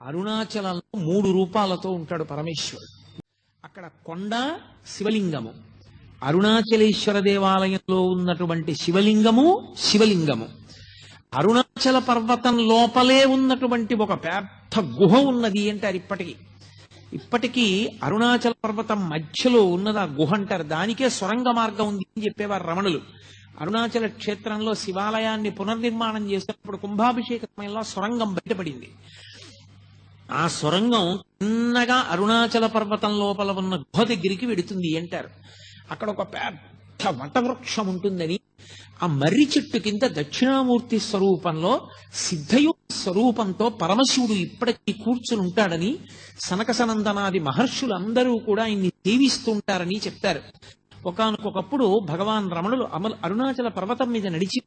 అరుణాచలంలో 3 రూపాలతో ఉంటాడు పరమేశ్వరుడు. అక్కడ కొండ శివలింగము, అరుణాచలేశ్వర దేవాలయంలో ఉన్నటువంటి శివలింగము, అరుణాచల పర్వతం లోపలే ఉన్నటువంటి ఒక పెద్ద గుహ ఉన్నది అంటారు. ఇప్పటికీ అరుణాచల పర్వతం మధ్యలో ఉన్నది ఆ గుహ అంటారు. దానికే సొరంగ మార్గం ఉంది అని చెప్పేవారు రమణులు. అరుణాచల క్షేత్రంలో శివాలయాన్ని పునర్నిర్మాణం చేసినప్పుడు కుంభాభిషేక సమయంలో సొరంగం బయటపడింది. ఆ సొరంగం చిన్నగా అరుణాచల పర్వతం లోపల ఉన్న గుహ దగ్గరికి వెడుతుంది అంటారు. అక్కడ ఒక పెద్ద వటవృక్షం ఉంటుందని, ఆ మర్రి చెట్టు కింద దక్షిణామూర్తి స్వరూపంలో సిద్ధయోగ స్వరూపంతో పరమశివుడు ఇప్పటికీ కూర్చుని ఉంటాడని, సనక సనందనాది మహర్షులందరూ కూడా ఆయన్ని సేవిస్తుంటారని చెప్తారు. ఒకానొకప్పుడు భగవాన్ రమణులు అరుణాచల పర్వతం మీద నడిచి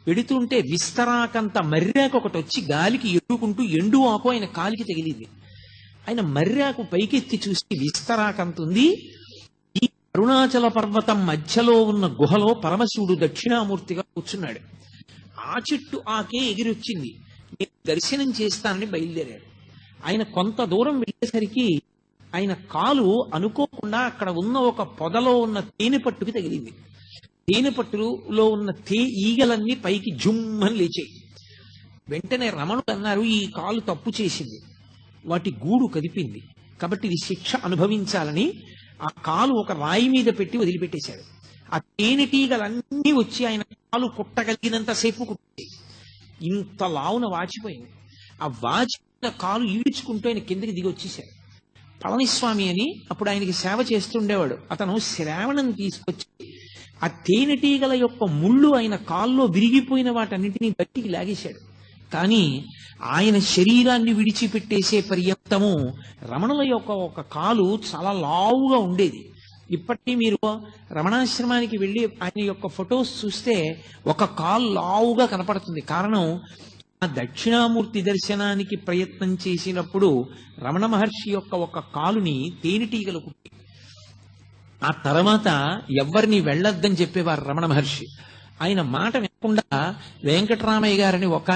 వెడుతుంటే విస్తరాకంత మర్రాకు ఒకటి వచ్చి గాలికి ఎడుకుంటూ ఎండు ఆకు ఆయన కాలికి తగిలింది. ఆయన మర్రాకు పైకెత్తి చూసి విస్తరాకంతుంది. ఈ అరుణాచల పర్వతం మధ్యలో ఉన్న గుహలో పరమశివుడు దక్షిణామూర్తిగా కూర్చున్నాడు. ఆ చెట్టు ఆకే ఎగిరొచ్చింది. నేను దర్శనం చేస్తానని బయలుదేరాడు. ఆయన కొంత దూరం వెళ్ళేసరికి ఆయన కాలు అనుకోకుండా అక్కడ ఉన్న ఒక పొదలో ఉన్న తేనె పట్టుకి తగిలింది. తేనె పట్టులో ఉన్న ఈగలన్నీ పైకి జుమ్మని లేచాయి. వెంటనే రమణుడు అన్నారు, ఈ కాలు తప్పు చేసింది, వాటి గూడు కదిపింది, కాబట్టి ఇది శిక్ష అనుభవించాలని ఆ కాలు ఒక రాయి మీద పెట్టి వదిలిపెట్టేశాడు. ఆ తేనెటీగలన్నీ వచ్చి ఆయన కాలు కుట్టగలిగినంతసేపు కుట్టాయి. ఇంత లావున వాచిపోయింది. ఆ వాచిపోయిన కాలు ఈడ్చుకుంటూ ఆయన కిందకి దిగి వచ్చేశాడు. పళనిస్వామి అని అప్పుడు ఆయనకి సేవ చేస్తుండేవాడు. అతను శ్రావణం తీసుకొచ్చి ఆ తేనెటీగల యొక్క ముళ్ళు ఆయన కాల్లో విరిగిపోయిన వాటన్నింటినీ బట్టికి లాగేశాడు. కానీ ఆయన శరీరాన్ని విడిచిపెట్టేసే పర్యంతము రమణుల యొక్క ఒక కాలు చాలా లావుగా ఉండేది. ఇప్పటికీ మీరు రమణాశ్రమానికి వెళ్ళి ఆయన యొక్క ఫొటోస్ చూస్తే ఒక కాలు లావుగా కనపడుతుంది. కారణం, ఆ దక్షిణామూర్తి దర్శనానికి ప్రయత్నం చేసినప్పుడు రమణ మహర్షి యొక్క ఒక కాలుని తేనెటీగలు కుట్టి, ఆ తర్వాత ఎవరిని వెళ్ళొద్దని చెప్పేవారు రమణ మహర్షి. ఆయన మాట వినకుండా వెంకటరామయ్య గారని ఒక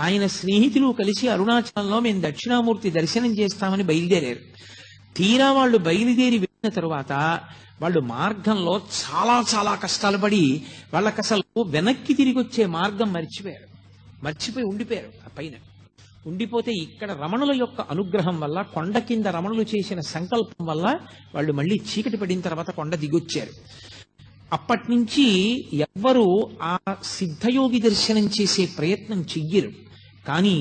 ఆయన స్నేహితులు కలిసి అరుణాచలంలో మేము దక్షిణామూర్తి దర్శనం చేస్తామని బయలుదేరారు. తీరా వాళ్ళు బయలుదేరి వెళ్ళిన తరువాత వాళ్ళు మార్గంలో చాలా చాలా కష్టాలు పడి వాళ్ళకి అసలు వెనక్కి తిరిగి వచ్చే మార్గం మర్చిపోయి ఉండిపోయారు. ఆ పైన ఉండిపోతే ఇక్కడ రమణుల యొక్క అనుగ్రహం వల్ల, కొండ కింద రమణులు చేసిన సంకల్పం వల్ల వాళ్ళు మళ్ళీ చీకటి పడిన తర్వాత కొండ దిగొచ్చారు. అప్పటి నుంచి ఎవ్వరూ ఆ సిద్ధయోగి దర్శనం చేసే ప్రయత్నం చెయ్యరు. కానీ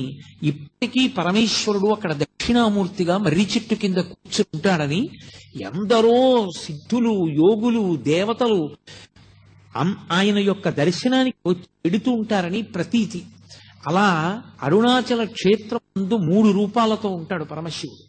ఇప్పటికీ పరమేశ్వరుడు అక్కడ దక్షిణామూర్తిగా మర్రి చెట్టు కింద కూర్చుంటాడని ఎందరో సిద్ధులు, యోగులు, దేవతలు ఆయన యొక్క దర్శనానికి వచ్చి వెడుతూ ఉంటారని ప్రతీతి. అలా అరుణాచల క్షేత్రం ముందు 3 రూపాలతో ఉంటాడు పరమశివుడు.